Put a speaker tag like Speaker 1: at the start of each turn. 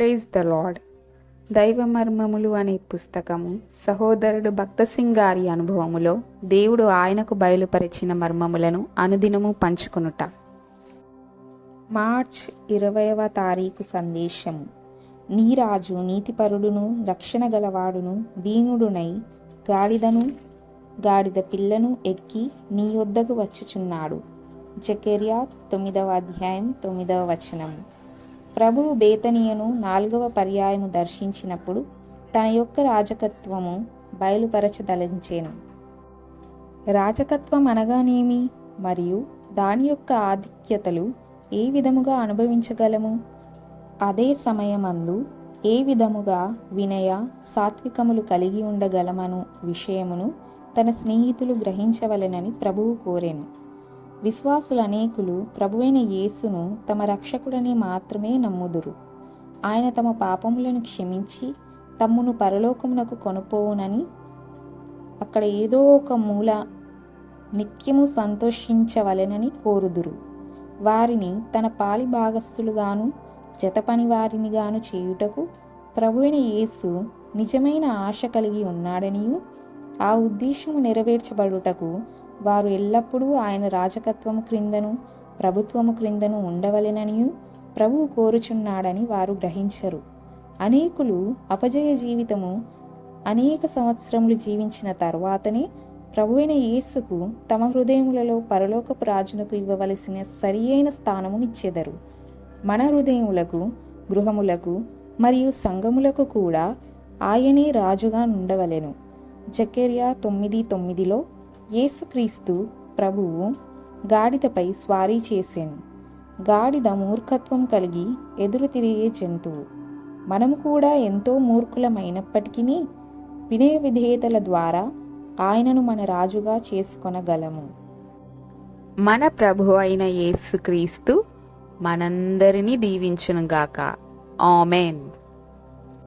Speaker 1: Praise the lord. దైవ మర్మములు అనే పుస్తకము సహోదరుడు భక్తసింగ్ గారి అనుభవములో దేవుడు ఆయనకు బయలుపరిచిన మర్మములను అనుదినము పంచుకొనుట. మార్చ్ 20వ తారీఖు సందేశము. నీ రాజు నీతిపరుడును రక్షణ గలవాడును దీనుడునై గాడిద పిల్లను ఎక్కి నీ యొద్దకు వచ్చుచున్నాడు. జకర్యా 9వ అధ్యాయం 9వ వచనము. ప్రభువు బేతనియను 4వ పర్యాయము దర్శించినప్పుడు తన యొక్క రాజకత్వము బయలుపరచదలించెను. రాజకత్వం అనగానేమి మరియు దాని యొక్క ఆధిక్యతలు ఏ విధముగా అనుభవించగలము? అదే సమయమందు ఏ విధముగా వినయ సాత్వికములు కలిగి ఉండగలమను విషయమును తన స్నేహితులు గ్రహించవలెనని ప్రభువు కోరెను. విశ్వాసులు అనేకులు ప్రభువైన యేసును తమ రక్షకుడని మాత్రమే నమ్ముదురు. ఆయన తమ పాపములను క్షమించి తమ్మును పరలోకమునకు కొనుపోవునని అక్కడ ఏదో ఒక మూల నిత్యము సంతోషించవలెనని కోరుదురు. వారిని తన పాలి భాగస్థులుగాను జతపని వారినిగాను చేయుటకు ప్రభువైన యేసు నిజమైన ఆశ కలిగి ఉన్నాడనియు ఆ ఉద్దేశము నెరవేర్చబడుటకు వారు ఎల్లప్పుడూ ఆయన రాజకత్వము క్రిందను ప్రభుత్వము క్రిందను ఉండవలెననియు ప్రభువు కోరుచున్నాడని వారు గ్రహించరు. అనేకులు అపజయ జీవితము అనేక సంవత్సరములు జీవించిన తరువాతనే ప్రభువైన యేసుకు తమ హృదయములలో పరలోకపు రాజునకు ఇవ్వవలసిన సరి అయిన స్థానమునిచ్చెదరు. మన హృదయములకు, గృహములకు మరియు సంఘములకు కూడా ఆయనే రాజుగా నుండవలెను. జకర్యా 9:9లో యేసుక్రీస్తు ప్రభువు గాడిదపై స్వారీ చేసెను. గాడిద మూర్ఖత్వం కలిగి ఎదురు తిరిగే జంతువు. మనము కూడా ఎంతో మూర్ఖులమైనప్పటికీ వినయ విధేయతల ద్వారా ఆయనను మన రాజుగా చేసుకొనగలము. మన ప్రభు అయిన యేసుక్రీస్తు మనందరినీ దీవించునుగాక. ఆమేన్.